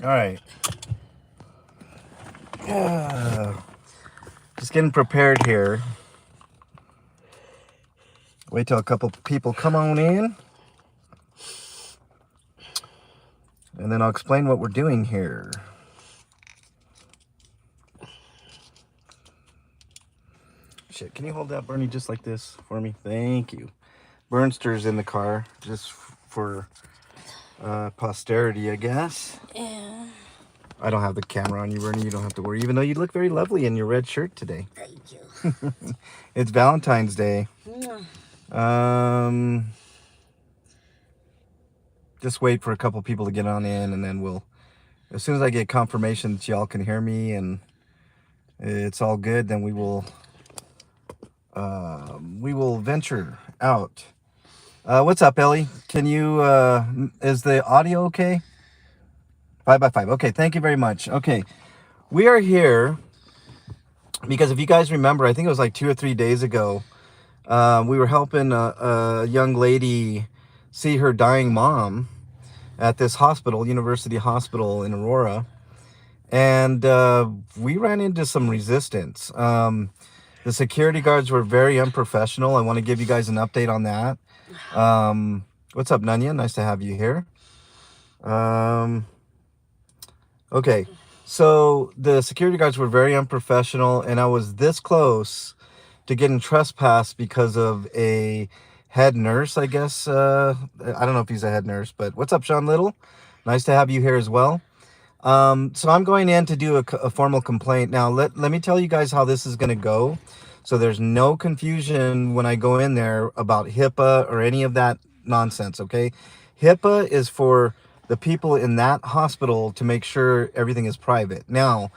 All right. Just getting prepared here. Wait till a couple people come on in, and then I'll explain what we're doing here. Shit, can you hold that, Bernie, just like this for me? Thank you. Bernster's in the car, just for posterity, I guess. Yeah. I don't have the camera on you, Bernie. You don't have to worry, even though you look very lovely in your red shirt today. Thank you. It's Valentine's Day. Just wait for a couple people to get on in, and then we'll, as soon as I get confirmation that y'all can hear me and it's all good, then we will venture out. What's up, Ellie? Can you, is the audio okay? 5x5. Okay, thank you very much. Okay, we are here because if you guys remember, I think it was like 2 or 3 days ago, we were helping a young lady see her dying mom at this hospital, University Hospital in Aurora. And we ran into some resistance. The security guards were very unprofessional. I want to give you guys an update on that. What's up, Nunya? Nice to have you here. Okay, so the security guards were very unprofessional, and I was this close to getting trespassed because of a head nurse, I guess. I don't know if he's a head nurse, but what's up, Sean Little? Nice to have you here as well. So I'm going in to do a formal complaint. Now, let me tell you guys how this is going to go. So there's no confusion when I go in there about HIPAA or any of that nonsense, okay? HIPAA is for the people in that hospital to make sure everything is private. Now,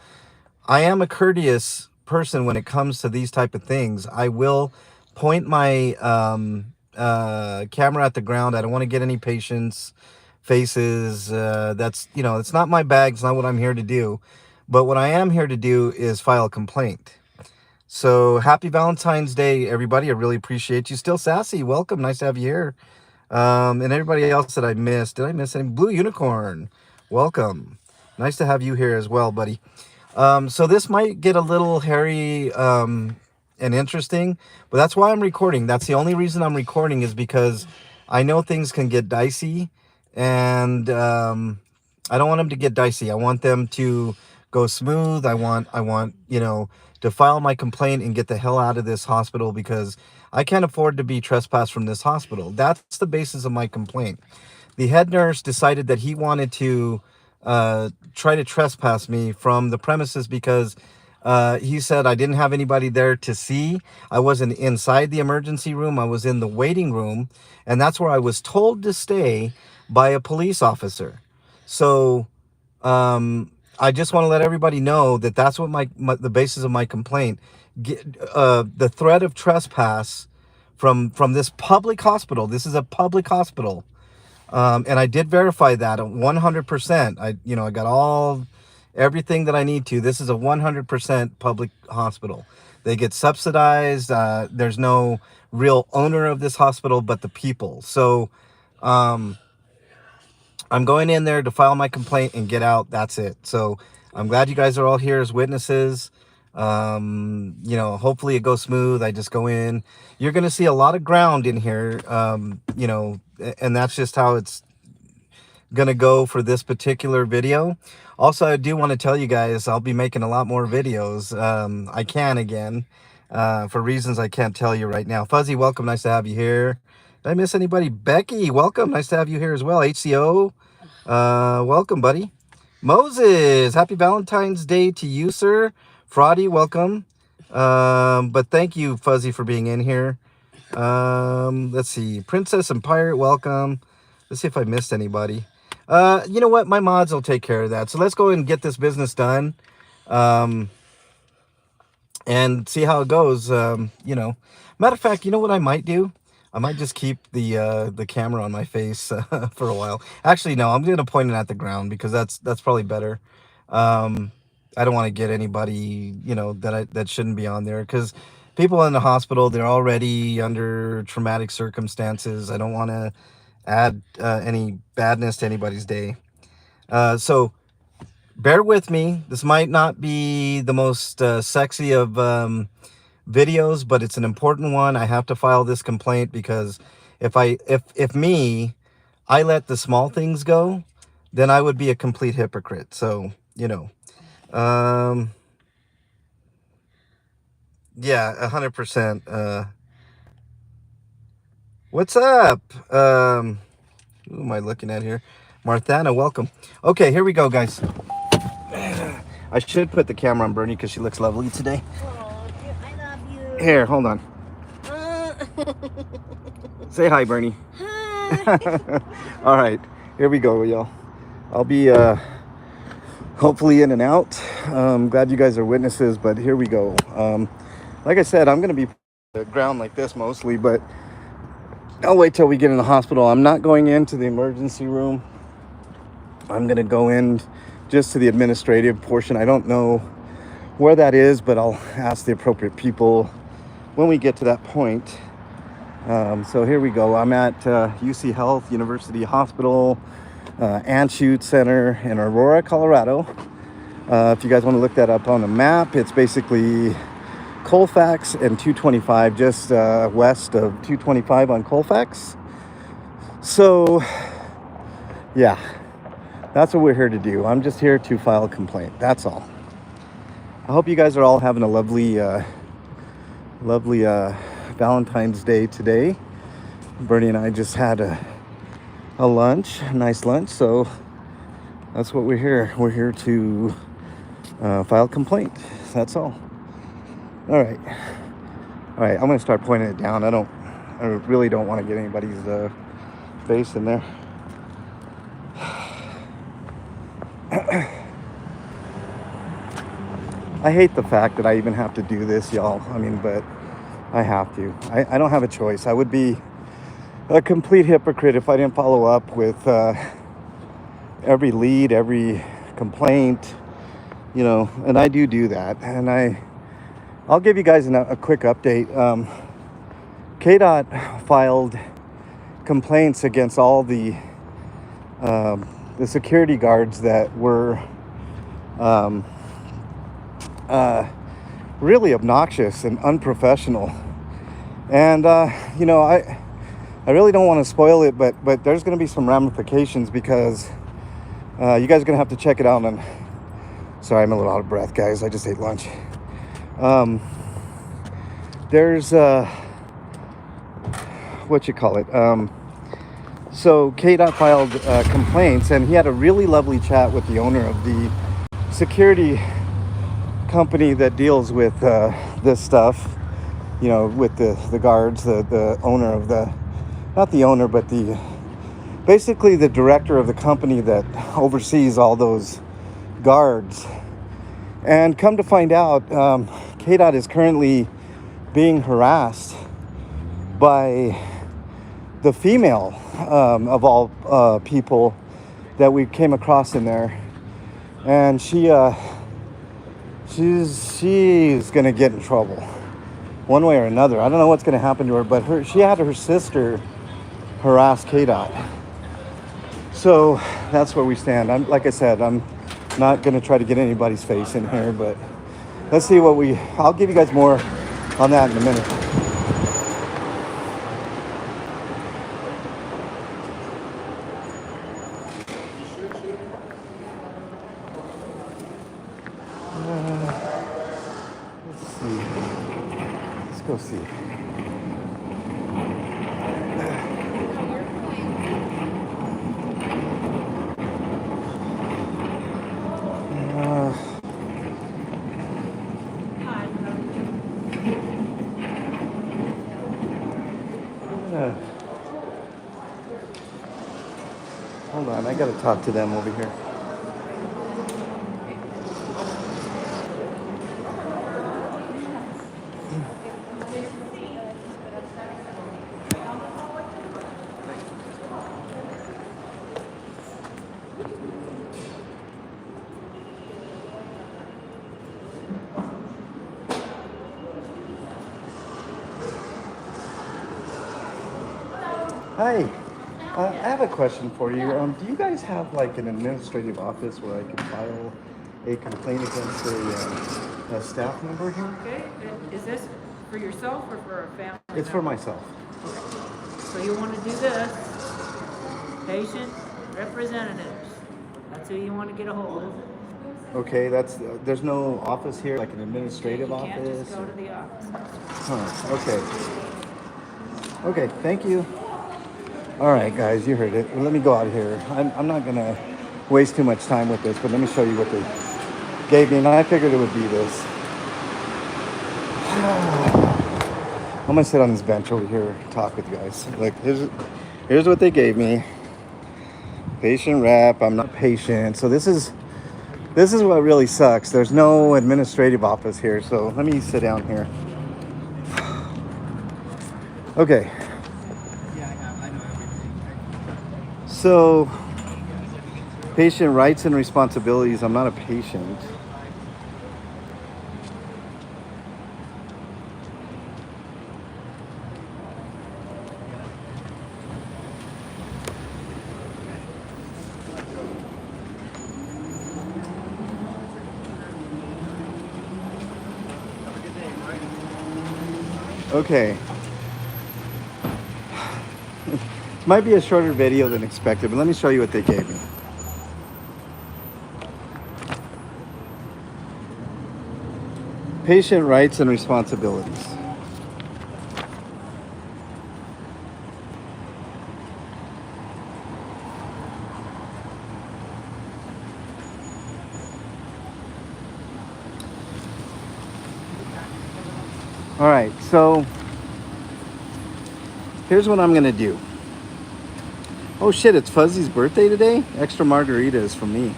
I am a courteous person when it comes to these type of things. I will point my camera at the ground. I don't want to get any patients' faces. That's, it's not my bag. It's not what I'm here to do. But what I am here to do is file a complaint. So happy Valentine's Day, everybody. I really appreciate you. Still sassy. Welcome. Nice to have you here. And everybody else that I missed. Did I miss any? Blue Unicorn. Welcome. Nice to have you here as well, buddy. So this might get a little hairy and interesting, but that's why I'm recording. That's the only reason I'm recording, is because I know things can get dicey, and I don't want them to get dicey. I want them to go smooth. I want to file my complaint and get the hell out of this hospital, because I can't afford to be trespassed from this hospital. That's the basis of my complaint. The head nurse decided that he wanted to try to trespass me from the premises because he said I didn't have anybody there to see. I wasn't inside the emergency room. I was in the waiting room, and that's where I was told to stay by a police officer. So I just want to let everybody know that that's what the basis of my complaint. The threat of trespass from this public hospital. This is a public hospital. And I did verify that 100%. I got everything that I need to. This is a 100% public hospital. They get subsidized. There's no real owner of this hospital but the people. So I'm going in there to file my complaint and get out. That's it. So I'm glad you guys are all here as witnesses. Hopefully it goes smooth. I just go in. You're going to see a lot of ground in here, and that's just how it's going to go for this particular video. Also, I do want to tell you guys I'll be making a lot more videos. I can again, for reasons I can't tell you right now. Fuzzy, welcome. Nice to have you here. Did I miss anybody? Becky, welcome. Nice to have you here as well. HCO, welcome, buddy. Moses, happy Valentine's Day to you, sir. Fraudy, welcome. But thank you, Fuzzy, for being in here. Let's see. Princess and Pirate, welcome. Let's see if I missed anybody. You know what? My mods will take care of that. So let's go and get this business done. And see how it goes. Matter of fact, you know what I might do? I might just keep the camera on my face for a while. Actually, no, I'm gonna point it at the ground because that's probably better. I don't want to get anybody that shouldn't be on there, because people in the hospital, they're already under traumatic circumstances. I don't want to add any badness to anybody's day. So bear with me. This might not be the most sexy of videos, but it's an important one. I have to file this complaint because if I let the small things go, then I would be a complete hypocrite. So, yeah, 100%. What's up? Who am I looking at here? Marthana, welcome. Okay, here we go, guys. I should put the camera on Bernie because she looks lovely today. Oh, I love you. Here, hold on. Say hi, Bernie. Hi. All right, here we go, y'all. I'll be hopefully in and out. Glad you guys are witnesses, but here we go. Like I said, I'm gonna be the ground like this mostly, but I'll wait till we get in the hospital. I'm not going into the emergency room. I'm gonna go in just to the administrative portion. I don't know where that is, but I'll ask the appropriate people when we get to that point. So here we go. I'm at UC Health University Hospital, Anschutz Center in Aurora, Colorado. If you guys want to look that up on the map, it's basically Colfax and 225, just west of 225 on Colfax. So, yeah, that's what we're here to do. I'm just here to file a complaint. That's all. I hope you guys are all having a lovely Valentine's Day today. Bernie and I just had a lunch, a nice lunch, so that's what we're here. We're here to file a complaint. That's all. All right. I'm gonna start pointing it down. I really don't want to get anybody's face in there. I hate the fact that I even have to do this, y'all. I mean, but I have to. I don't have a choice. I would be a complete hypocrite if I didn't follow up with every lead, every complaint, and I do that. And I'll give you guys a quick update. KDOT filed complaints against all the security guards that were really obnoxious and unprofessional. And I really don't want to spoil it, but there's going to be some ramifications because you guys are going to have to check it out. And sorry, I'm a little out of breath, guys. I just ate lunch. There's so KDOT filed complaints, and he had a really lovely chat with the owner of the security company that deals with this stuff, with the guards, the owner of not the owner, but basically the director of the company that oversees all those guards. And come to find out, KDOT is currently being harassed by the female of all people that we came across in there. And she's gonna get in trouble one way or another. I don't know what's gonna happen to her, but she had her sister harass KDOT. So that's where we stand. Like I said, I'm not gonna try to get anybody's face in here, but let's see I'll give you guys more on that in a minute. Let's go see. Hold on, I gotta talk to them over here. Hi. I have a question for you. Do you guys have like an administrative office where I can file a complaint against a staff member here? Okay, is this for yourself or for a family It's for member? myself. So you want to do this, patient representatives. That's who you want to get a hold of. Okay, there's no office here, like an administrative You can't office. just go to the office. Huh. Okay. Okay. Thank you. All right, guys, you heard it. Well, let me go out here. I'm not gonna waste too much time with this, but let me show you what they gave me, and I figured it would be this. I'm gonna sit on this bench over here and talk with you guys. Like, here's what they gave me. Patient rep. I'm not a patient, so this is what really sucks. There's no administrative office here, so let me sit down here. Okay. So, patient rights and responsibilities. I'm not a patient. Okay. Might be a shorter video than expected, but let me show you what they gave me. Patient rights and responsibilities. All right, so here's what I'm gonna do. Oh shit, it's Fuzzy's birthday today? Extra margaritas for me.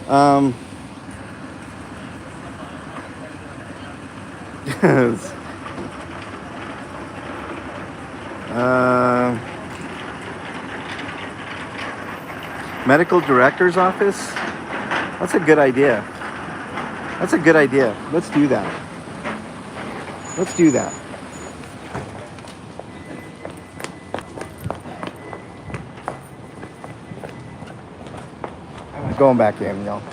Um, medical director's office? That's a good idea. That's a good idea. Let's do that. Let's do that. Going back in, y'all.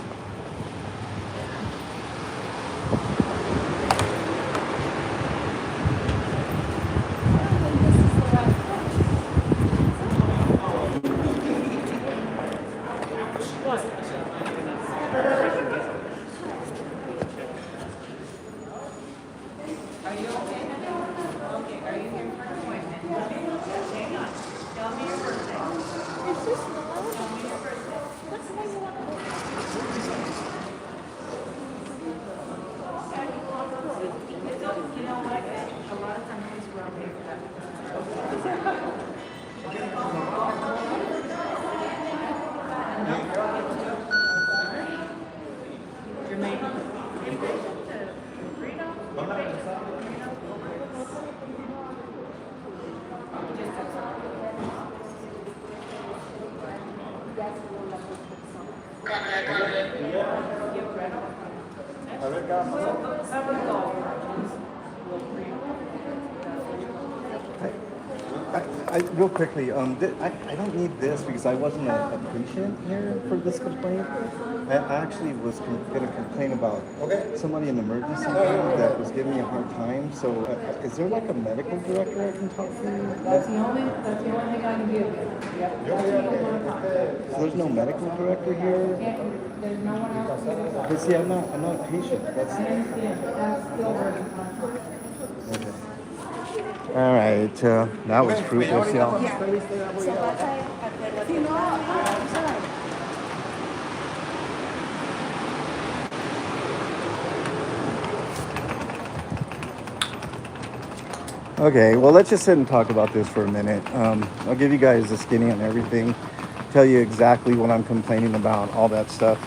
Real quickly, I don't need this because I wasn't a patient here for this complaint. I actually was going to complain about somebody in the emergency room that was giving me a hard time. So, is there like a medical director I can talk to? That's the only thing I can give you. Yep. So there's no medical director here. There's no one else. But see, I'm not a patient. That's still working. okay. All right, that was fruitless, y'all. Okay, well, let's just sit and talk about this for a minute. I'll give you guys the skinny on everything, tell you exactly what I'm complaining about, all that stuff.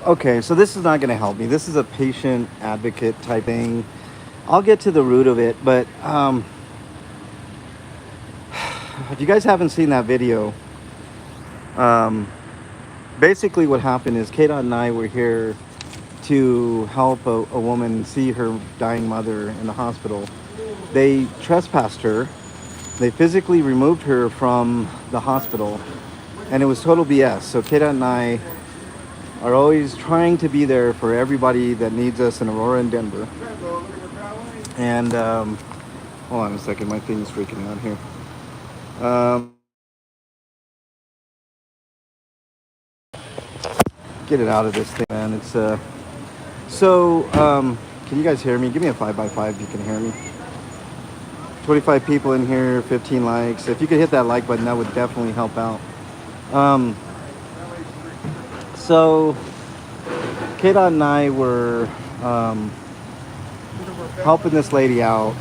Okay, so this is not going to help me. This is a patient advocate type thing. I'll get to the root of it, but if you guys haven't seen that video, basically what happened is KDOT and I were here to help a woman see her dying mother in the hospital. They trespassed her They physically removed her from the hospital, and it was total BS. So KDOT and I are always trying to be there for everybody that needs us in Aurora and Denver. And hold on a second, my thing's freaking out here. Get it out of this thing, man. It's can you guys hear me? Give me a 5x5 if you can hear me. 25 people in here, 15 likes. If you could hit that like button, that would definitely help out. So KDOT and I were helping this lady out,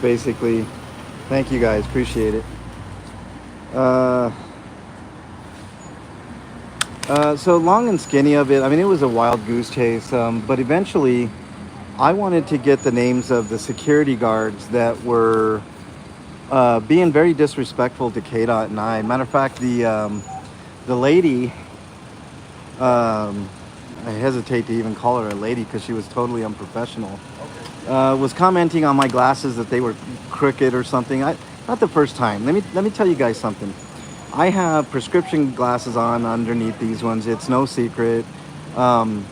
basically. Thank you guys, appreciate it. So long and skinny of it, I mean, it was a wild goose chase, but eventually I wanted to get the names of the security guards that were being very disrespectful to KDOT and I. Matter of fact, the lady, I hesitate to even call her a lady because she was totally unprofessional, was commenting on my glasses that they were crooked or something. Not the first time. Let me tell you guys something. I have prescription glasses on underneath these ones. It's no secret. My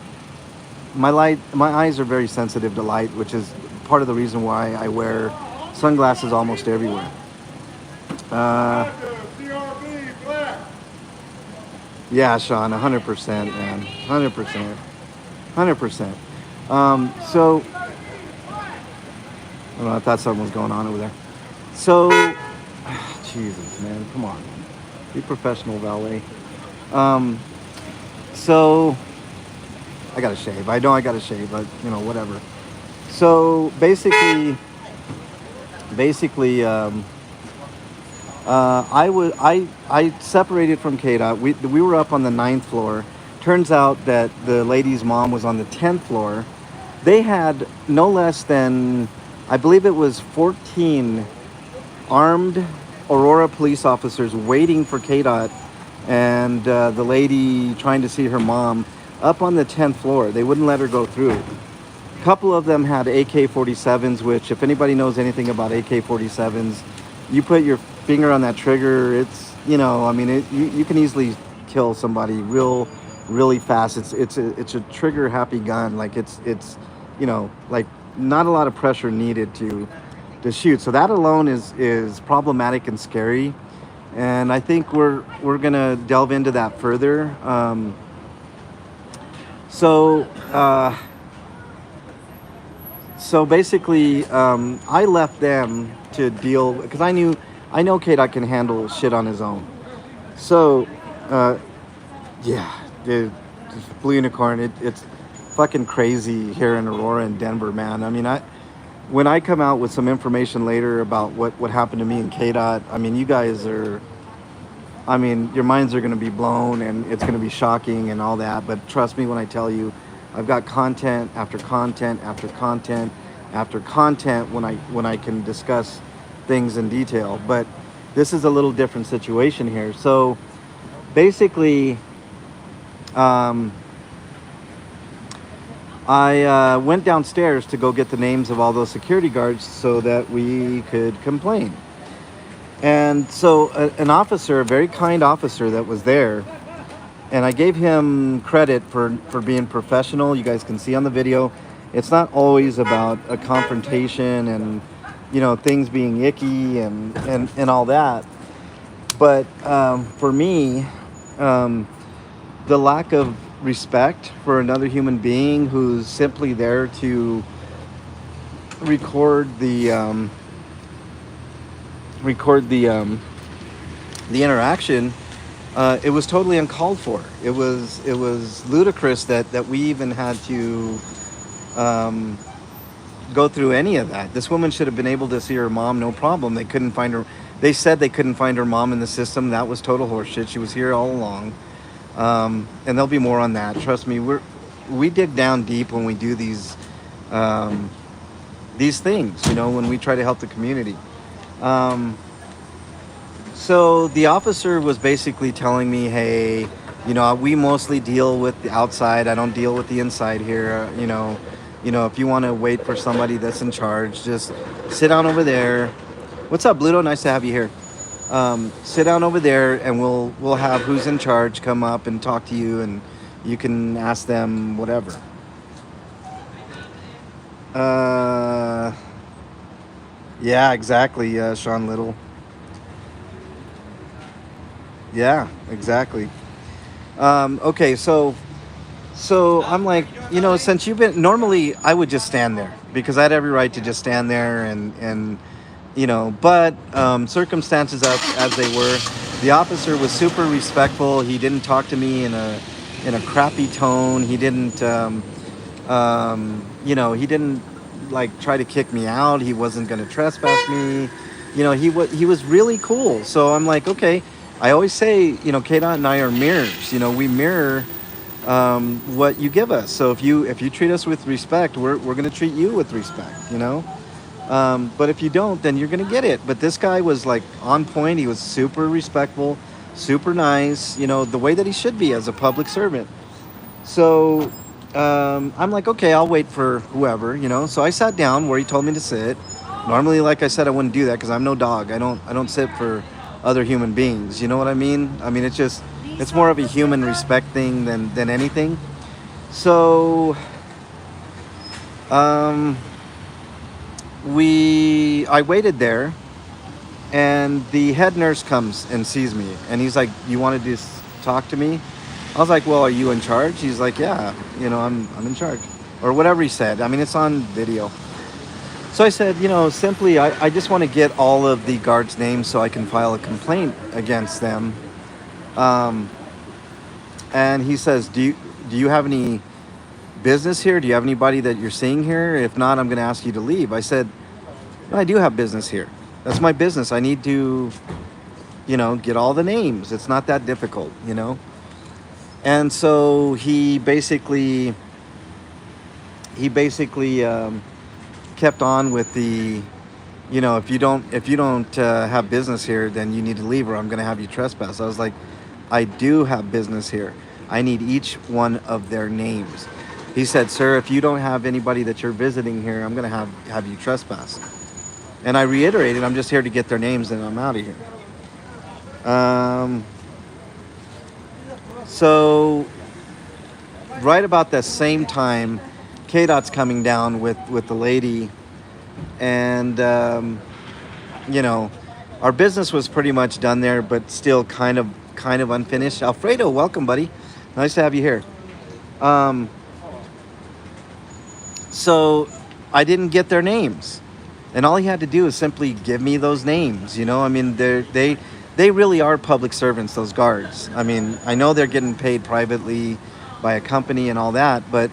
eyes are very sensitive to light, which is part of the reason why I wear sunglasses almost everywhere. Yeah, Sean, 100%, man, 100%, 100%. So, I don't know, I thought something was going on over there. So, Jesus, man, come on. Be professional, valet. So I gotta shave. I know I gotta shave, but you know, whatever. So basically, I separated from KDOT. We were up on the 9th floor. Turns out that the lady's mom was on the 10th floor. They had no less than, I believe it was 14 armed Aurora police officers waiting for KDOT and the lady trying to see her mom up on the 10th floor. They wouldn't let her go through. A couple of them had AK-47s, which if anybody knows anything about AK-47s, you put your finger on that trigger, it's, you know, I mean, you can easily kill somebody really fast. It's a trigger happy gun. Like it's you know, like not a lot of pressure needed to shoot. So that alone is problematic and scary, and I think we're gonna delve into that further. So basically, I left them to deal, because I know KDOT can handle shit on his own. So yeah, dude, Blue Unicorn, it's fucking crazy here in Aurora and Denver, man. I mean, when I come out with some information later about what happened to me in KDOT, I mean, you guys are, I mean, your minds are going to be blown and it's going to be shocking and all that. But trust me when I tell you, I've got content after content after content after content when I can discuss things in detail. But this is a little different situation here. So basically, I went downstairs to go get the names of all those security guards so that we could complain. And so an officer, a very kind officer that was there, and I gave him credit for being professional. You guys can see on the video, it's not always about a confrontation and, you know, things being icky and all that. But for me, the lack of respect for another human being who's simply there to record the interaction, it was totally uncalled for. It was ludicrous that we even had to go through any of that. This woman should have been able to see her mom, no problem. They couldn't find her. They said they couldn't find her mom in the system. That was total horseshit. She was here all along. And there'll be more on that. Trust me, we dig down deep when we do these things, you know, when we try to help the community. So the officer was basically telling me, hey, you know, we mostly deal with the outside. I don't deal with the inside here. You know, if you want to wait for somebody that's in charge, just sit down over there. What's up, Bluto? Nice to have you here. Sit down over there, and we'll have who's in charge come up and talk to you, and you can ask them whatever. Uh, yeah, exactly, Sean Little. Yeah, exactly. Okay, so I'm like, since you've been, normally I would just stand there because I had every right to just stand there and but circumstances as they were, the officer was super respectful. He didn't talk to me in a crappy tone. He didn't, he didn't like try to kick me out. He wasn't going to trespass me. He was really cool. So I'm like, okay. I always say, KDOT and I are mirrors. We mirror what you give us. So if you treat us with respect, we're going to treat you with respect. But if you don't, then you're going to get it. But this guy was like on point. He was super respectful, super nice. The way that he should be as a public servant. So I'm like, okay, I'll wait for whoever. So I sat down where he told me to sit. Normally, like I said, I wouldn't do that because I'm no dog. I don't sit for other human beings. You know what I mean? I mean, it's more of a human respect thing than anything. So I waited there, and the head nurse comes and sees me, and he's like, "You wanted to talk to me?" I was like, "Well, are you in charge?" He's like, "Yeah, I'm in charge," or whatever he said. I mean, it's on video. So I said, simply, I just want to get all of the guards' names so I can file a complaint against them. And he says, do you have any business here? Do you have anybody that you're seeing here? If not, I'm going to ask you to leave. I said, I do have business here. That's my business. I need to, get all the names. It's not that difficult, And so he basically kept on with the, if you don't have business here, then you need to leave, or I'm going to have you trespass. I was like, I do have business here. I need each one of their names. He said, sir, if you don't have anybody that you're visiting here, I'm going to have you trespass. And I reiterated, I'm just here to get their names and I'm out of here. So right about the same time, KDOT's coming down with the lady, and our business was pretty much done there, but still kind of unfinished. Alfredo, welcome, buddy. Nice to have you here. So I didn't get their names, and all he had to do is simply give me those names. I mean, they really are public servants, those guards. I mean, I know they're getting paid privately by a company and all that, but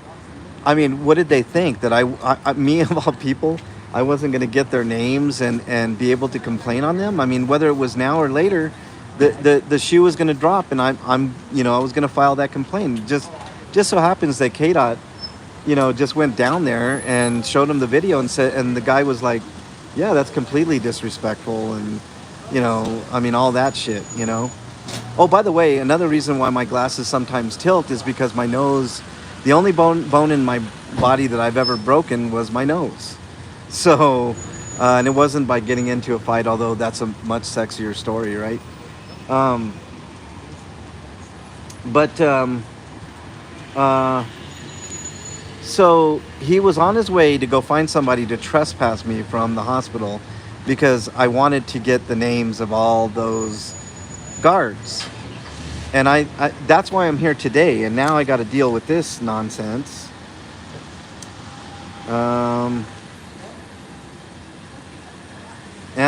I mean, what did they think? That I me of all people, I wasn't going to get their names and be able to complain on them? I mean, whether it was now or later, the shoe was going to drop, and I was going to file that complaint. Just so happens that KDOT, just went down there and showed him the video and said, and the guy was like, yeah, that's completely disrespectful, and I mean, all that shit. Oh, by the way, another reason why my glasses sometimes tilt is because my nose. The only bone in my body that I've ever broken was my nose. So, and it wasn't by getting into a fight, although that's a much sexier story, right? So he was on his way to go find somebody to trespass me from the hospital because I wanted to get the names of all those guards. And I that's why I'm here today, and now I got to deal with this nonsense. And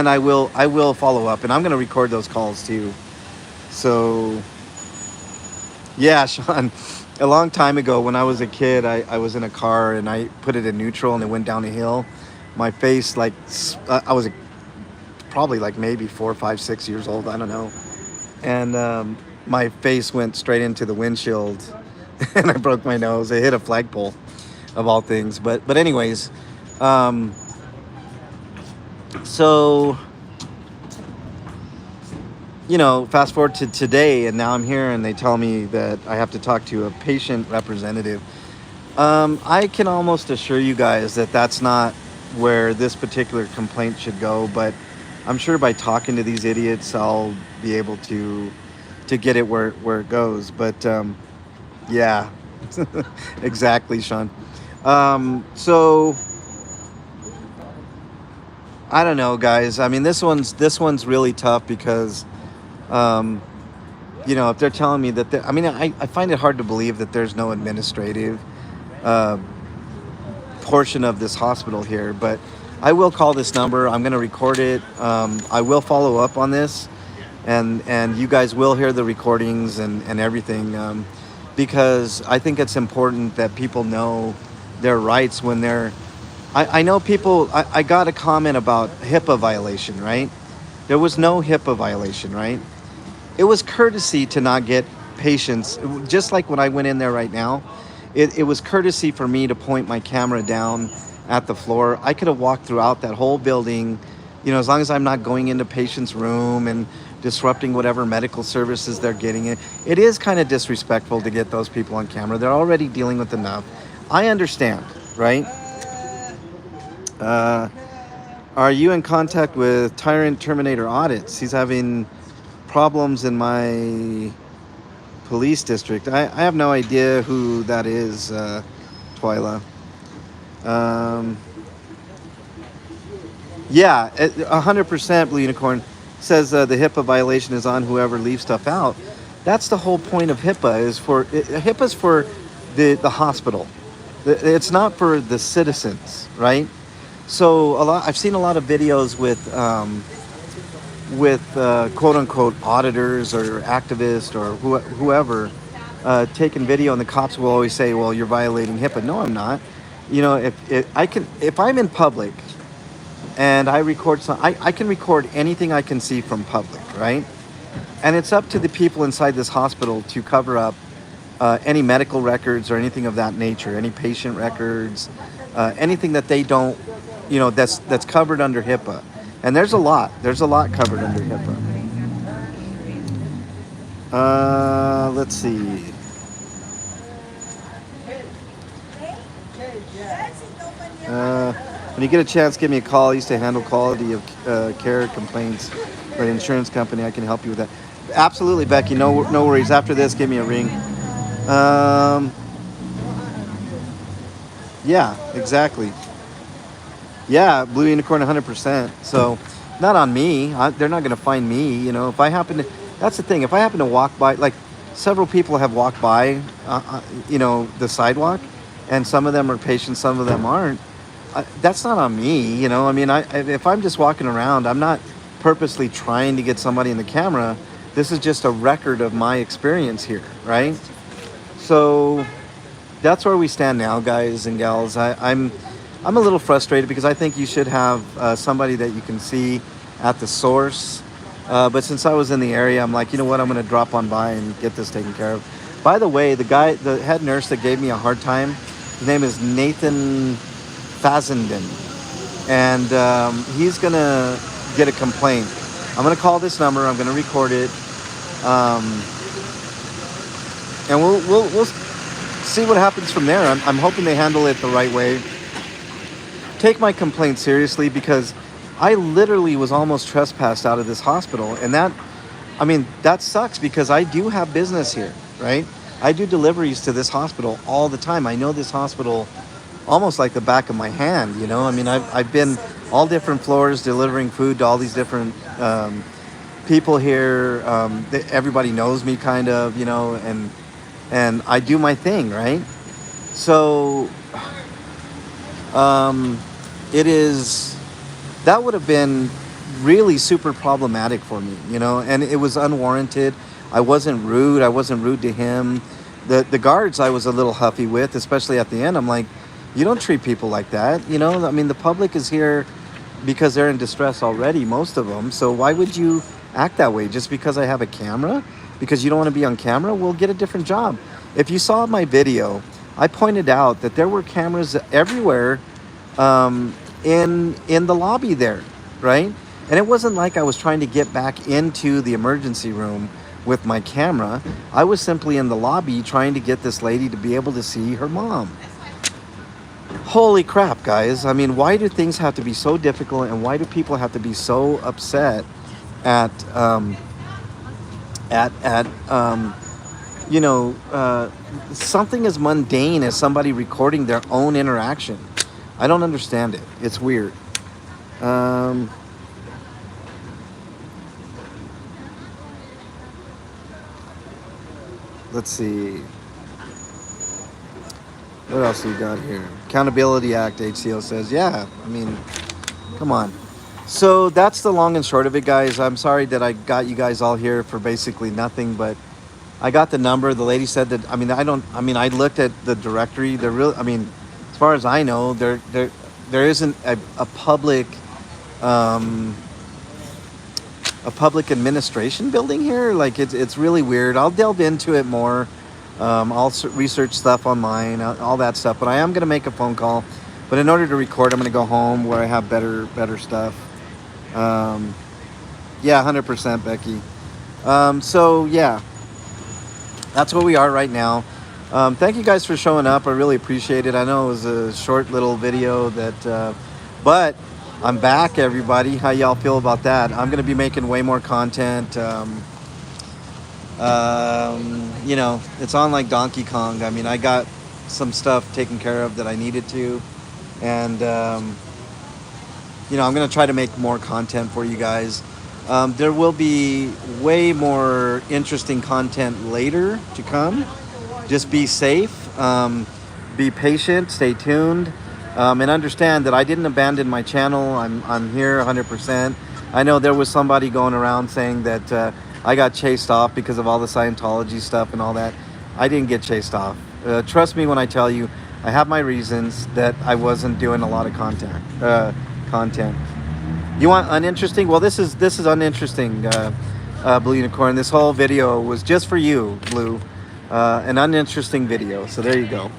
I will follow up, and I'm going to record those calls too. So, yeah, Sean, a long time ago when I was a kid, I was in a car and I put it in neutral and it went down a hill. My face, I was probably like maybe 4, 5, 6 years old, I don't know. And my face went straight into the windshield and I broke my nose. It hit a flagpole of all things. But anyways, so, fast forward to today, and now I'm here and they tell me that I have to talk to a patient representative. I can almost assure you guys that that's not where this particular complaint should go, but I'm sure by talking to these idiots, I'll be able to get it where it goes. But yeah, exactly, Sean. So I don't know, guys. I mean, this one's really tough because um, if they're telling me that, I mean, I find it hard to believe that there's no administrative uh, portion of this hospital here, but I will call this number. I'm going to record it. I will follow up on this, and you guys will hear the recordings and everything, because I think it's important that people know their rights when they're. I know people. I got a comment about HIPAA violation, right? There was no HIPAA violation, right? It was courtesy to not get patients, just like when I went in there right now. It was courtesy for me to point my camera down at the floor. I could have walked throughout that whole building, as long as I'm not going into patient's room and disrupting whatever medical services they're getting. It is kind of disrespectful to get those people on camera. They're already dealing with enough. I understand, right? Are you in contact with Tyrant Terminator Audits? He's having problems in my police district. I have no idea who that is, Twyla. Yeah, 100% Blue Unicorn says the HIPAA violation is on whoever leaves stuff out. That's the whole point of HIPAA. HIPAA's for the hospital. It's not for the citizens, right? So I've seen a lot of videos with quote unquote auditors or activists or whoever taking video, and the cops will always say, well, you're violating HIPAA. No, I'm not. If I'm in public and I record I can record anything I can see from public, right? And it's up to the people inside this hospital to cover up any medical records or anything of that nature, any patient records, anything that they don't, that's covered under HIPAA. And there's a lot covered under HIPAA. Let's see. When you get a chance, give me a call. I used to handle quality of care complaints for an insurance company. I can help you with that. Absolutely, Becky. No worries. After this, give me a ring. Yeah, exactly. Yeah, Blue Unicorn 100%. So, not on me. They're not going to find me. If I happen to, that's the thing. If I happen to walk by, like several people have walked by, the sidewalk, and some of them are patients, some of them aren't. That's not on me. I mean, if I'm just walking around, I'm not purposely trying to get somebody in the camera. This is just a record of my experience here, right? So that's where we stand now, guys and gals. I'm a little frustrated because I think you should have somebody that you can see at the source. But since I was in the area, I'm like, you know what? I'm going to drop on by and get this taken care of. By the way, the head nurse that gave me a hard time, his name is Nathan Fazenden. And he's going to get a complaint. I'm going to call this number. I'm going to record it. And we'll see what happens from there. I'm hoping they handle it the right way. Take my complaint seriously, because I literally was almost trespassed out of this hospital, and that sucks because I do have business here, right? I do deliveries to this hospital all the time. I know this hospital almost like the back of my hand, I've been all different floors delivering food to all these different people here. Everybody knows me kind of, and I do my thing, right? So that would have been really super problematic for me, and it was unwarranted. I wasn't rude to him. The guards I was a little huffy with, especially at the end. I'm like, you don't treat people like that, the public is here because they're in distress already, most of them. So why would you act that way just because I have a camera? Because you don't want to be on camera? Well, get a different job. If you saw my video, I pointed out that there were cameras everywhere in the lobby there, right? And it wasn't like I was trying to get back into the emergency room with my camera. I was simply in the lobby trying to get this lady to be able to see her mom. Holy crap, guys. I mean, why do things have to be so difficult, and why do people have to be so upset at at you know, something as mundane as somebody recording their own interaction? I don't understand it. It's weird. Let's see. What else do we got here? Accountability Act, HCO says. Yeah, I mean, come on. So that's the long and short of it, guys. I'm sorry that I got you guys all here for basically nothing, but I got the number. The lady said that. I mean, I looked at the directory. There really. I mean, as far as I know, there isn't a public a public administration building here. Like it's really weird. I'll delve into it more. I'll research stuff online, all that stuff. But I am gonna make a phone call. But in order to record, I'm gonna go home where I have better stuff. Yeah, 100%, Becky. So yeah, that's where we are right now. Thank you guys for showing up. I really appreciate it. I know it was a short little video that, but I'm back, everybody. How y'all feel about that? I'm gonna be making way more content. You know, it's on like Donkey Kong. I mean, I got some stuff taken care of that I needed to, and you know, I'm gonna try to make more content for you guys. There will be way more interesting content later to come. Just be safe, be patient, stay tuned, and understand that I didn't abandon my channel. I'm here 100%. I know there was somebody going around saying that I got chased off because of all the Scientology stuff and all that. I didn't get chased off. Trust me when I tell you, I have my reasons that I wasn't doing a lot of content. You want uninteresting? Well, this is uninteresting, Blue Unicorn. This whole video was just for you, Blue. An uninteresting video. So there you go.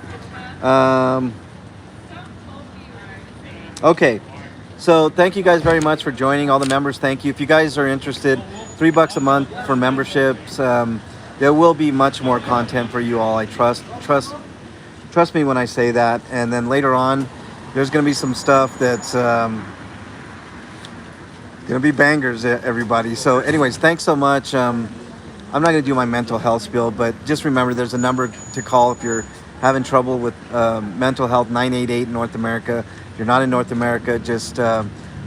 Okay. So thank you guys very much for joining. All the members, thank you. If you guys are interested, $3 a month for memberships. There will be much more content for you all. I trust me when I say that. And then later on, there's going to be some stuff that's gonna be bangers, everybody. So anyways, thanks so much. I'm not gonna do my mental health spiel, but just remember there's a number to call if you're having trouble with mental health, 988 North America. If you're not in North America, just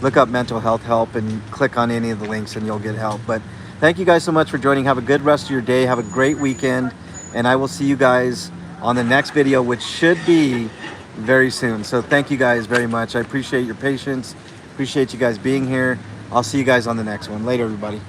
look up mental health help and click on any of the links and you'll get help. But thank you guys so much for joining. Have a good rest of your day. Have a great weekend. And I will see you guys on the next video, which should be very soon. So thank you guys very much. I appreciate your patience. Appreciate you guys being here. I'll see you guys on the next one. Later, everybody.